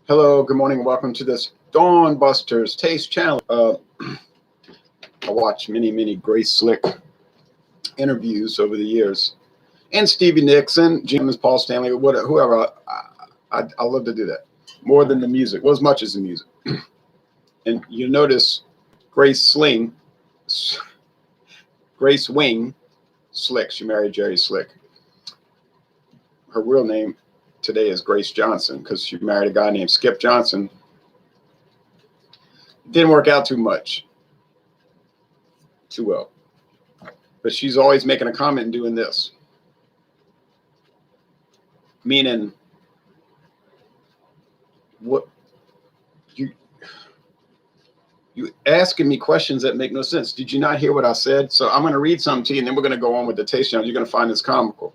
Hello, good morning, welcome to this Dawn Busters Taste Challenge. I watched many Grace Slick interviews over the years, and Stevie Nicks and James Paul Stanley, whoever. I love to do that more than the music, well, as much as the music. And you notice Grace Wing Slick. She married Jerry Slick. Her real name today is Grace Johnson because she married a guy named Skip Johnson. Didn't work out too well. But she's always making a comment and doing this. Meaning, what you asking me questions that make no sense. Did you not hear what I said? So I'm going to read something to you, and then we're going to go on with the taste challenge. You're going to find this comical.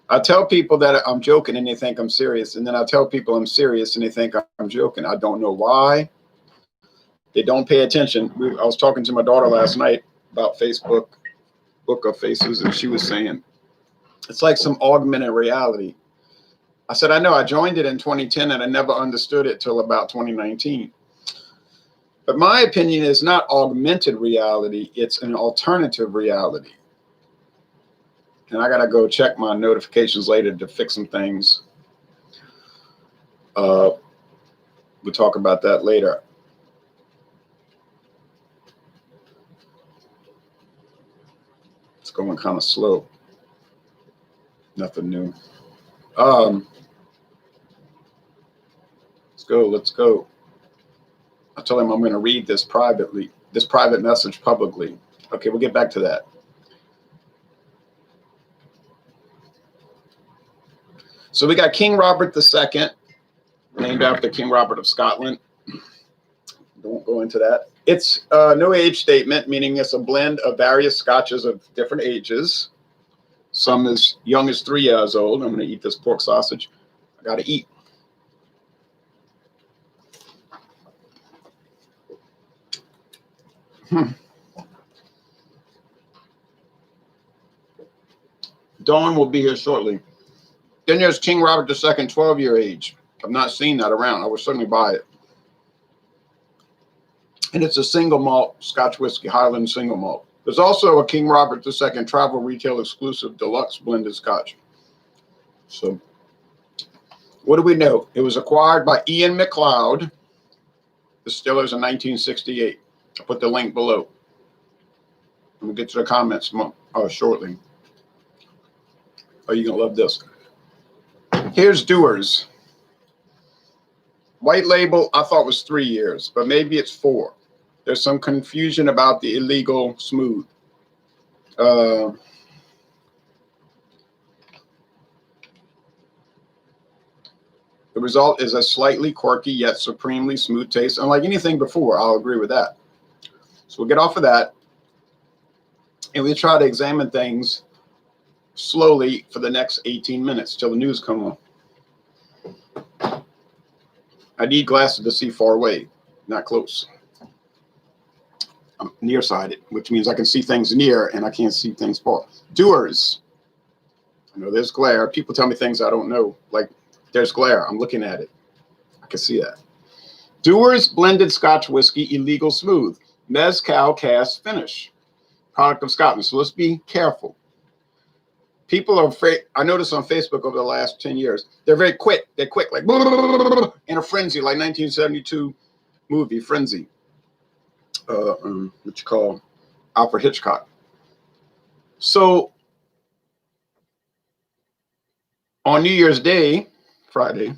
I tell people that I'm joking, and they think I'm serious. And then I tell people I'm serious, and they think I'm joking. I don't know why. They don't pay attention. I was talking to my daughter last night about Facebook, Book of Faces, and she was saying, it's like some augmented reality. I said, I know. I joined it in 2010, and I never understood it till about 2019. But my opinion is not augmented reality. It's an alternative reality. And I got to go check my notifications later to fix some things. We'll talk about that later. It's going kind of slow. Nothing new. Let's go. I told him I'm going to read this private message publicly. Okay, we'll get back to that. So we got King Robert II, named after King Robert of Scotland. Don't go into that. It's no age statement, meaning it's a blend of various scotches of different ages. Some as young as 3 years old. I'm going to eat this pork sausage. I got to eat. Dawn will be here shortly. Then there's King Robert II, 12-year age. I've not seen that around. I would certainly buy it. And it's a single malt Scotch whiskey, Highland single malt. There's also a King Robert II travel retail exclusive deluxe blended Scotch. So what do we know? It was acquired by Ian Mcleod, distillers, in 1968. I'll put the link below. We'll get to the comments shortly. Oh, you're going to love this. Here's Dewar's. White label, I thought was 3 years, but maybe it's 4. There's some confusion about the illegal smooth. The result is a slightly quirky yet supremely smooth taste. Unlike anything before, I'll agree with that. So we'll get off of that. And we'll try to examine things slowly for the next 18 minutes till the news come on. I need glasses to see far away, not close. I'm nearsighted, which means I can see things near and I can't see things far. Dewar's. I know there's glare. People tell me things I don't know. Like, there's glare. I'm looking at it. I can see that. Dewar's blended Scotch whiskey, illegal smooth. Mescal cast finish. Product of Scotland. So let's be careful. People are afraid. I noticed on Facebook over the last 10 years, they're very quick. They're quick, like in a frenzy, like 1972 movie Frenzy. What you call Alfred Hitchcock. So on New Year's Day, Friday,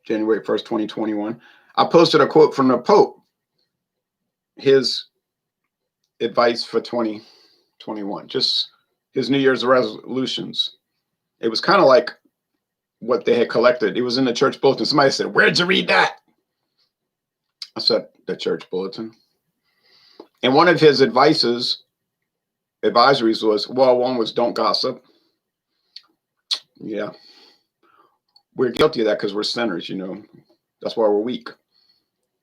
January 1st, 2021, I posted a quote from the Pope. His advice for 2021, just his New Year's resolutions. It was kind of like what they had collected. It was in the church bulletin. Somebody said, "Where'd you read that?" I said, the church bulletin. And one of his advisories was, well, one was don't gossip. Yeah. We're guilty of that because we're sinners, you know. That's why we're weak.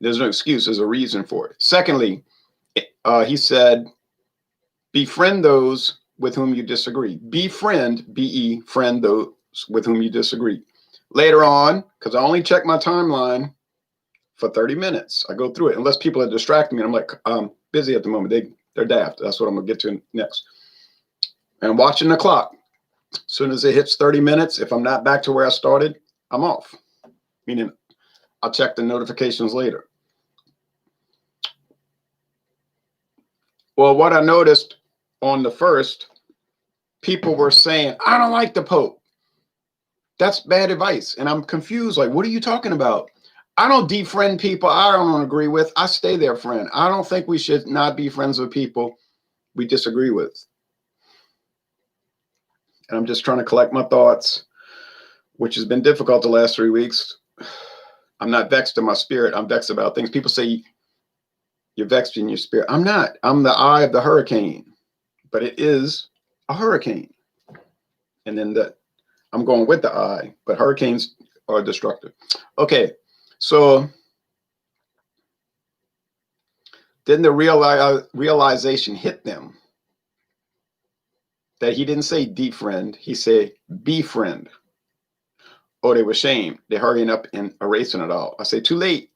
There's no excuse. There's a reason for it. Secondly, he said, befriend those with whom you disagree. Befriend, B-E, friend those with whom you disagree. Later on, because I only check my timeline for 30 minutes. I go through it, unless people are distracting me. I'm like, I'm busy at the moment. They're daft. That's what I'm going to get to next. And I'm watching the clock. As soon as it hits 30 minutes, if I'm not back to where I started, I'm off. Meaning I'll check the notifications later. Well, what I noticed on the first, people were saying, I don't like the Pope. That's bad advice. And I'm confused. Like, what are you talking about? I don't defriend people I don't agree with. I stay their friend. I don't think we should not be friends with people we disagree with. And I'm just trying to collect my thoughts, which has been difficult the last 3 weeks. I'm not vexed in my spirit. I'm vexed about things. People say you're vexed in your spirit. I'm not. I'm the eye of the hurricane, but it is a hurricane. And then I'm going with the eye, but hurricanes are destructive. Okay, so then the realization hit them that he didn't say defriend, he said befriend. Oh, they were ashamed. They're hurrying up and erasing it all. I say, too late.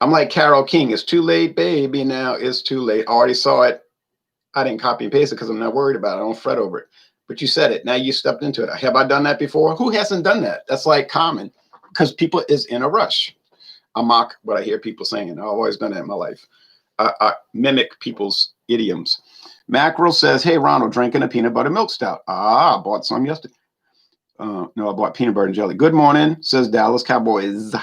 I'm like Carole King. It's too late, baby. Now it's too late. I already saw it. I didn't copy and paste it because I'm not worried about it. I don't fret over it. But you said it. Now you stepped into it. Have I done that before? Who hasn't done that? That's like common because people is in a rush. I mock what I hear people saying. I've always done that in my life. I mimic people's idioms. Mackerel says, hey, Ronald, drinking a peanut butter milk stout. I bought some yesterday. No, I bought peanut butter and jelly. Good morning, says Dallas Cowboys.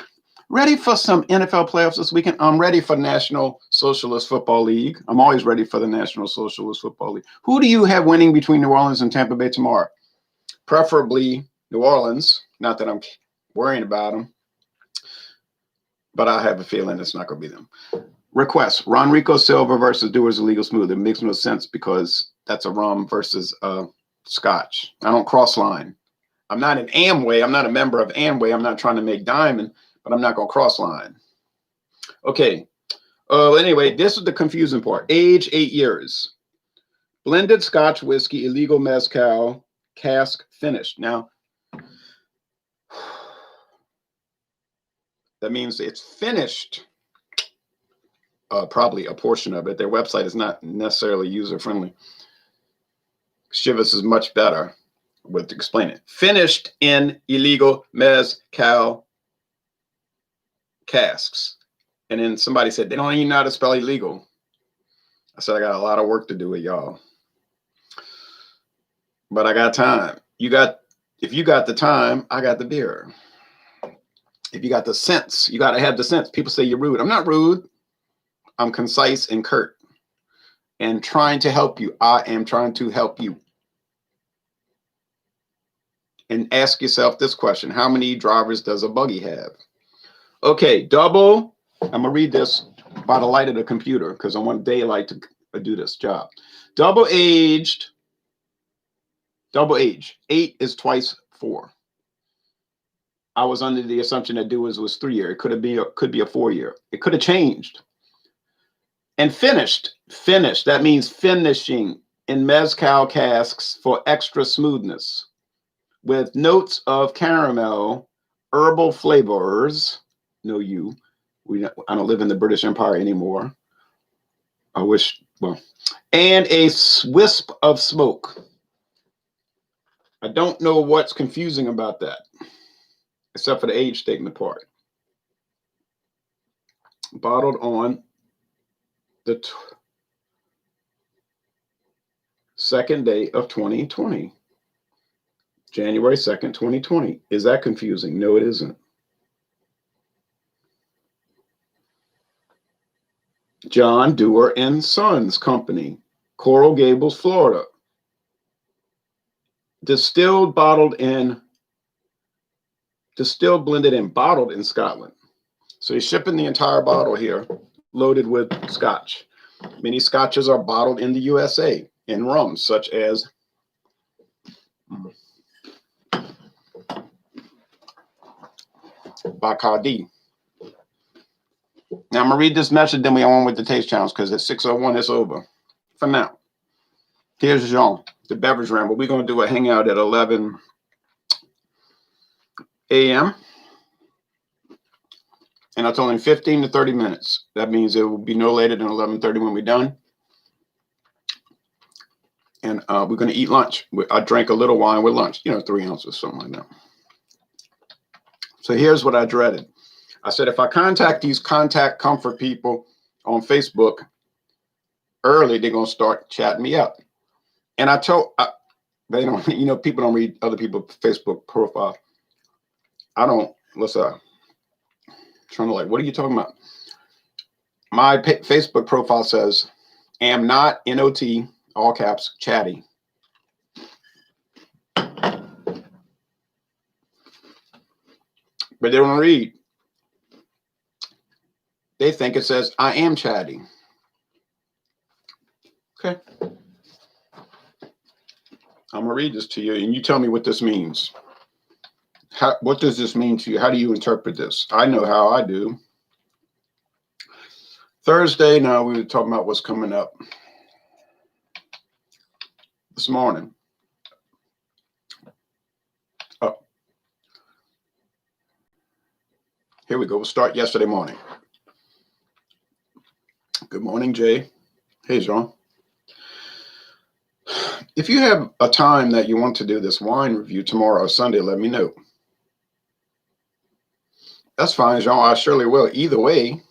Ready for some NFL playoffs this weekend? I'm ready for National Socialist Football League. I'm always ready for the National Socialist Football League. Who do you have winning between New Orleans and Tampa Bay tomorrow? Preferably New Orleans. Not that I'm worrying about them, but I have a feeling it's not going to be them. Request, Ronrico Silva versus Dewar's Illegal Smooth. It makes no sense because that's a rum versus scotch. I don't cross line. I'm not an Amway. I'm not a member of Amway. I'm not trying to make diamond, but I'm not going to cross line. Okay. Anyway, this is the confusing part. Age 8 years. Blended Scotch whiskey, illegal mezcal, cask finished. Now, that means it's finished. Probably a portion of it. Their website is not necessarily user-friendly. Chivas is much better with explain it. Finished in illegal mezcal casks. And then somebody said, they don't even know how to spell illegal. I said, I got a lot of work to do with y'all. But I got time. If you got the time, I got the beer. If you got the sense, you got to have the sense. People say you're rude. I'm not rude. I'm concise and curt and trying to help you. I am trying to help you. And ask yourself this question. How many drivers does a buggy have? Okay, double. I'm going to read this by the light of the computer because I want daylight to do this job. Double age. 8 is twice 4. I was under the assumption that Dewar's was 3 year. It could be a 4 year. It could have changed. And finished. That means finishing in mezcal casks for extra smoothness with notes of caramel, herbal flavors. No, I don't live in the British Empire anymore. I wish, well, and a wisp of smoke. I don't know what's confusing about that, except for the age statement part. Bottled on the second day of 2020. January 2nd, 2020. Is that confusing? No, it isn't. John Dewar and Sons Company, Coral Gables, Florida. Distilled, blended, and bottled in Scotland. So he's shipping the entire bottle here, loaded with scotch. Many scotches are bottled in the USA in rums, such as Bacardi. Now I'm gonna read this message, then we go on with the taste challenge because at 6:01 it's over. For now, here's Jean, the beverage ramble. We're gonna do a hangout at 11. a.m. And it's only 15 to 30 minutes. That means it will be no later than 11:30 when we're done. And we're going to eat lunch. I drank a little wine with lunch, 3 ounces, something like that. So here's what I dreaded. I said, if I contact these contact comfort people on Facebook early, they're going to start chatting me up. And I told, they don't, people don't read other people's Facebook profile. I don't, trying to what are you talking about? My Facebook profile says, am not, N-O-T, all caps, chatty. But they don't read. They think it says, I am chatty. Okay. I'm going to read this to you, and you tell me what this means. What does this mean to you? How do you interpret this? I know how I do. Thursday, now we were talking about what's coming up this morning. Oh, here we go. We'll start yesterday morning. Good morning, Jay. Hey, Jean. If you have a time that you want to do this wine review tomorrow or Sunday, let me know. That's fine, Jean. I surely will. Either way,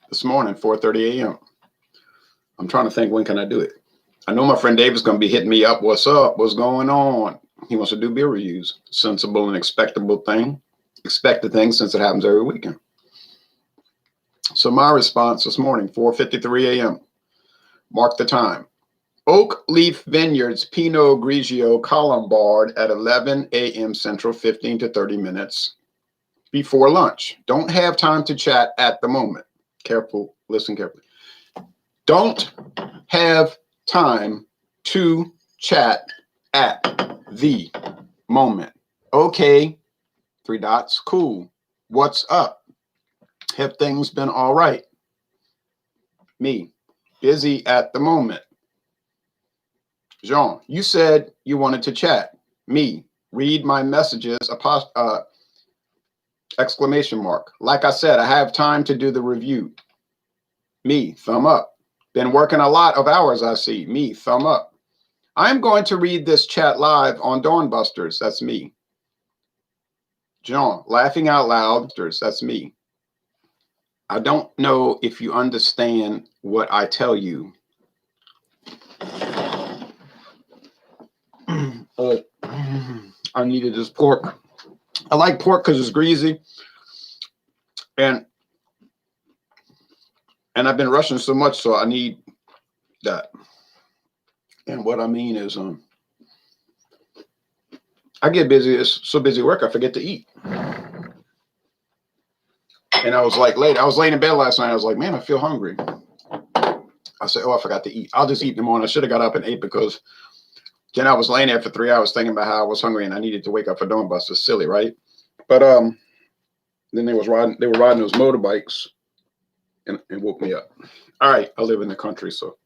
this morning, 4:30 a.m. I'm trying to think, when can I do it? I know my friend Dave is going to be hitting me up. What's up? What's going on? He wants to do beer reviews. Sensible and expected thing since it happens every weekend. So my response this morning, 4:53 a.m. Mark the time. Oak Leaf Vineyards Pinot Grigio Colombard at 11 a.m. Central, 15 to 30 minutes before lunch. Don't have time to chat at the moment. Careful, listen carefully. Don't have time to chat at the moment. Okay, 3 dots, cool. What's up? Have things been all right? Me, busy at the moment. Jean, you said you wanted to chat. Me, read my messages, exclamation mark. Like I said, I have time to do the review. Me, thumb up. Been working a lot of hours, I see. Me, thumb up. I'm going to read this chat live on Dawnbusters. That's me. Jean, laughing out loud. That's me. I don't know if you understand what I tell you. I needed this pork. I like pork because it's greasy, and I've been rushing so much, so I need that. And what I mean is, I get busy. It's so busy work, I forget to eat. And I was laying in bed last night. I was like, man, I feel hungry. I said, oh, I forgot to eat. I'll just eat in the morning. I should have got up and ate, because then I was laying there for 3 hours thinking about how I was hungry and I needed to wake up for Dawnbusters. Silly, right? But then they were riding those motorbikes and woke me up. All right, I live in the country, so.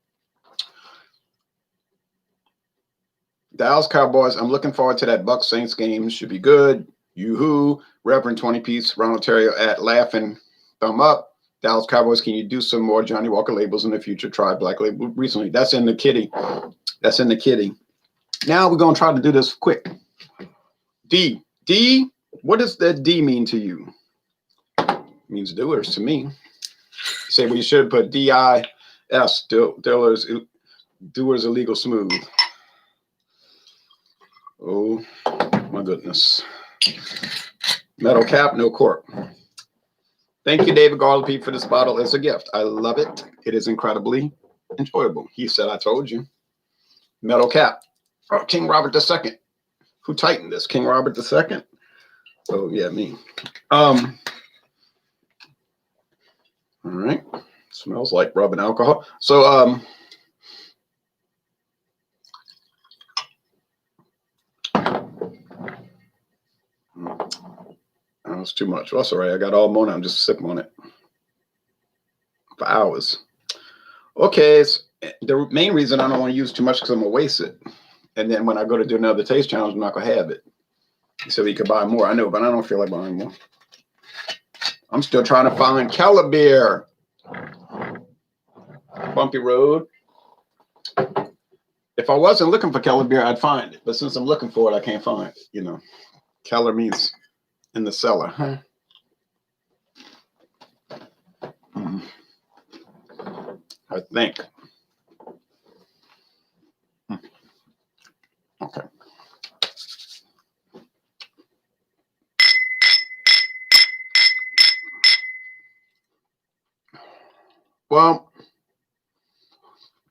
Dallas Cowboys, I'm looking forward to that Bucs Saints game. Should be good. Yoo-hoo. Reverend 20 Piece, Ron Ontario at laughing, thumb up. Dallas Cowboys, can you do some more Johnny Walker labels in the future? Try Black Label recently. That's in the kitty. Now we're going to try to do this quick. D. What does that D mean to you? It means Dewar's to me. Say, well, you should put D-I-S, Dewar's Illegal Smooth. Oh, my goodness. Metal cap, no cork. Thank you, David Garlopy, for this bottle as a gift. I love it. It is incredibly enjoyable. He said, I told you. Metal cap. Oh, King Robert II. Who tightened this? King Robert II? Oh, yeah, me. All right. Smells like rubbing alcohol. So, that was too much. Well, that's all right. I got all morning. I'm just sipping on it for hours. Okay. The main reason I don't want to use too much because I'm going to waste it. And then when I go to do another taste challenge, I'm not going to have it. He said we could buy more. I know, but I don't feel like buying more. I'm still trying to find Keller beer. Bumpy road. If I wasn't looking for Keller beer, I'd find it. But since I'm looking for it, I can't find it. You know, Keller means in the cellar. Huh? I think. Okay. Well,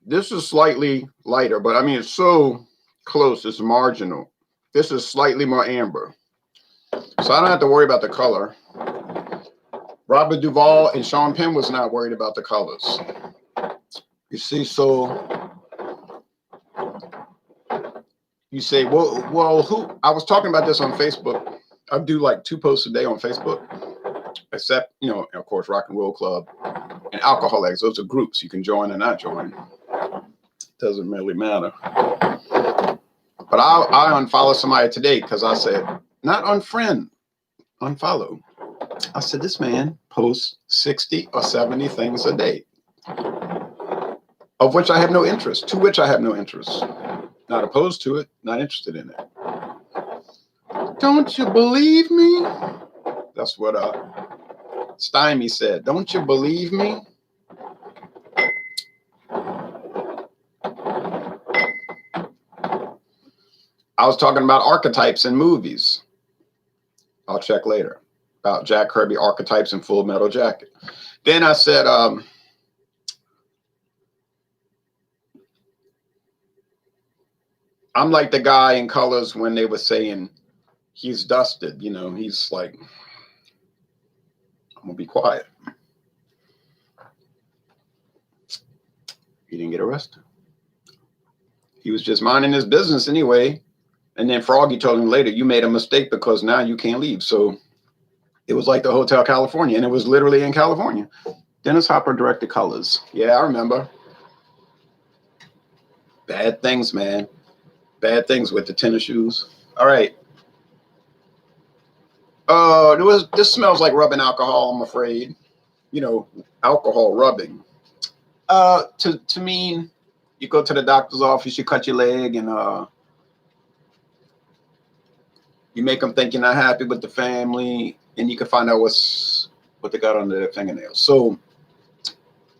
this is slightly lighter, but I mean, it's so close, it's marginal. This is slightly more amber. So I don't have to worry about the color. Robert Duvall and Sean Penn was not worried about the colors. You see, so you say, well, who? I was talking about this on Facebook. I do like 2 posts a day on Facebook, except, you know, of course, Rock and Roll Club and Alcohol Eggs. Those are groups you can join and not join. Doesn't really matter. But I unfollowed somebody today because I said, not unfriend, unfollow. I said, this man posts 60 or 70 things a day, of which I have no interest, to which I have no interest. Not opposed to it, not interested in it. Don't you believe me? That's what Stymie said. Don't you believe me? I was talking about archetypes in movies. I'll check later. About Jack Kirby archetypes in Full Metal Jacket. Then I said, I'm like the guy in Colors when they were saying he's dusted. You know, he's like, I'm going to be quiet. He didn't get arrested. He was just minding his business anyway. And then Froggy told him later, you made a mistake because now you can't leave. So it was like the Hotel California, and it was literally in California. Dennis Hopper directed Colors. Yeah, I remember. Bad things, man. Bad things with the tennis shoes. All right. This smells like rubbing alcohol, I'm afraid. You know, alcohol rubbing. To mean you go to the doctor's office, you cut your leg, and you make them think you're not happy with the family, and you can find out what they got under their fingernails. So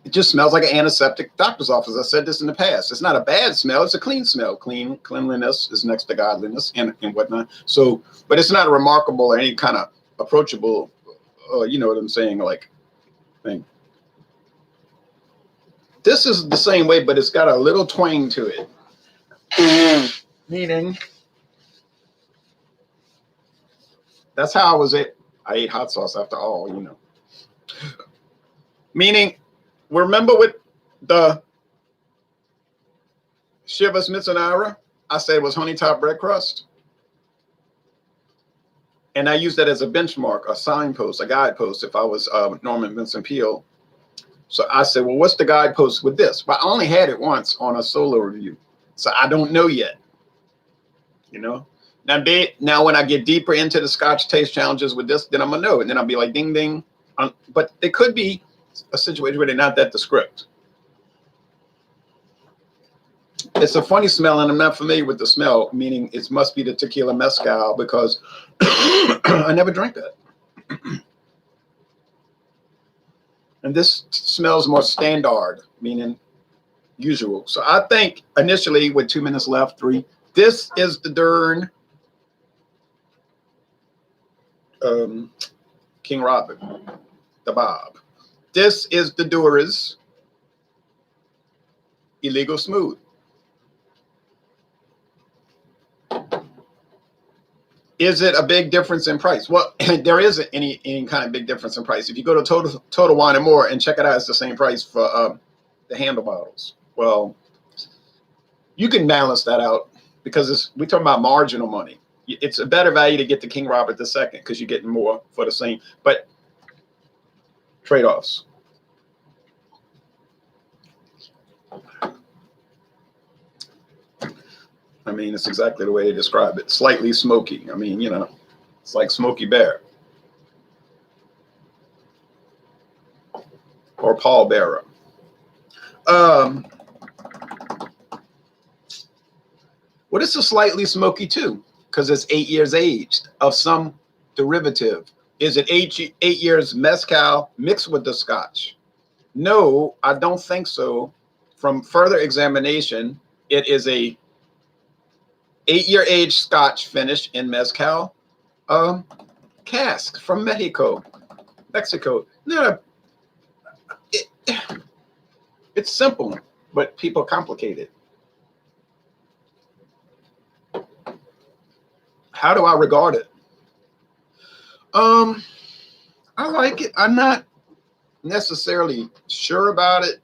it just smells like an antiseptic doctor's office. I said this in the past. It's not a bad smell. It's a clean smell. Cleanliness is next to godliness and whatnot. So, but it's not remarkable or any kind of approachable, you know what I'm saying, like thing. This is the same way, but it's got a little twang to it. Meaning, that's how I ate hot sauce after all, you know. Meaning, remember with the Shivas Mitsunara, I said it was honey top bread crust. And I used that as a benchmark, a signpost, a guidepost if I was Norman Vincent Peale. So I said, well, what's the guidepost with this? But I only had it once on a solo review. So I don't know yet, you know. Now when I get deeper into the Scotch taste challenges with this, then I'm going to know. And then I'll be like, ding, ding. But it could be a situation where they're not that descriptive. It's a funny smell, and I'm not familiar with the smell, meaning it must be the tequila mezcal because I never drank that. And this smells more standard, meaning usual. So I think initially with 2 minutes left, 3, this is the Dern King Robert, the Bob. This is the Dewar's Illegal Smooth. Is it a big difference in price? Well, there isn't any kind of big difference in price. If you go to Total Wine and More and check it out, it's the same price for the handle bottles. Well, you can balance that out because we're talking about marginal money. It's a better value to get the King Robert II because you're getting more for the same, but trade-offs. I mean, it's exactly the way they describe it. Slightly smoky. I mean, you know, It's like Smokey Bear or Paul Bearer. What is a slightly smoky too? Because it's 8 years aged of some derivative. Is it 8 years mezcal mixed with the scotch? No, I don't think so. From further examination, it is a 8-year aged scotch finish in mezcal cask from Mexico. No, it's simple, but people complicate it. How do I regard it? I like it. I'm not necessarily sure about it.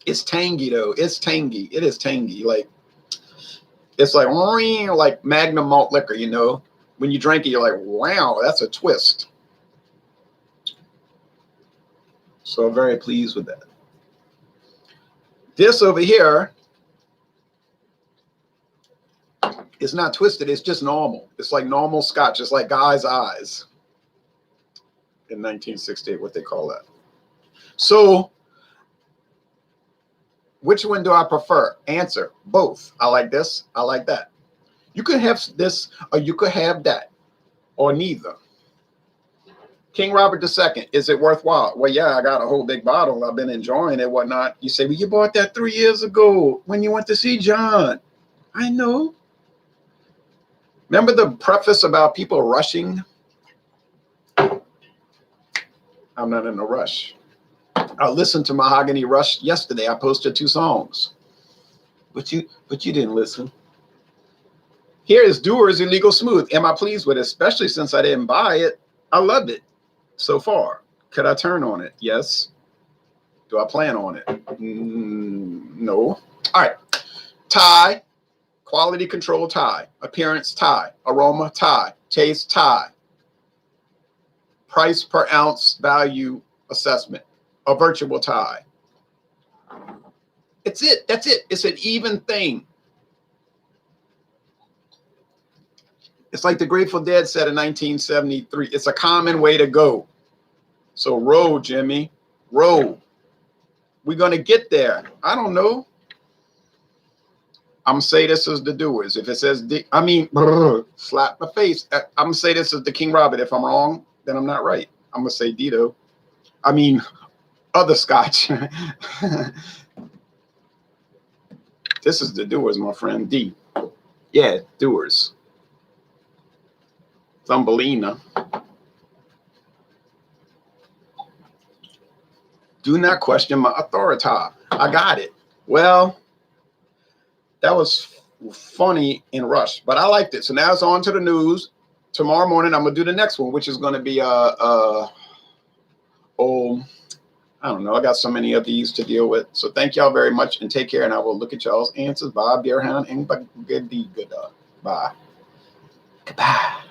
It's tangy though. It's tangy. It is tangy. Like it's like Magnum malt liquor, you know. When you drink it, you're like, wow, that's a twist. So I'm very pleased with that. This over here is not twisted. It's just normal. It's like normal scotch. It's like Guy's Eyes in 1968, what they call that. So which one do I prefer? Answer, both. I like this. I like that. You could have this or you could have that or neither. King Robert II, is it worthwhile? Well, yeah, I got a whole big bottle. I've been enjoying it, whatnot. You say, well, you bought that 3 years ago when you went to see John. I know. Remember the preface about people rushing? I'm not in a rush. I listened to Mahogany Rush yesterday. I posted 2 songs. But you didn't listen. Here is Dewar's Illegal Smooth. Am I pleased with it? Especially since I didn't buy it. I loved it so far. Could I turn on it? Yes. Do I plan on it? No. All right. Tie. Quality control tie. Appearance tie. Aroma tie. Taste tie. Price per ounce value assessment. A virtual tie. It's it. That's it. It's an even thing. It's like the Grateful Dead said in 1973. It's a common way to go. So roll, Jimmy. Roll. We're going to get there. I don't know. I'm going to say this is the Dewars. If it says, slap my face. I'm going to say this is the King Robert. If I'm wrong, then I'm not right. I'm going to say Dito. Other scotch. This is the Dewars, my friend. D. Yeah, Dewars. Thumbelina. Do not question my authority. I got it. Well, that was funny in Rush, but I liked it. So now it's on to the news. Tomorrow morning, I'm going to do the next one, which is going to be, I don't know. I got so many of these to deal with. So thank y'all very much and take care. And I will look at y'all's answers. Bye, Beerhound and Bye. Goodbye. Goodbye.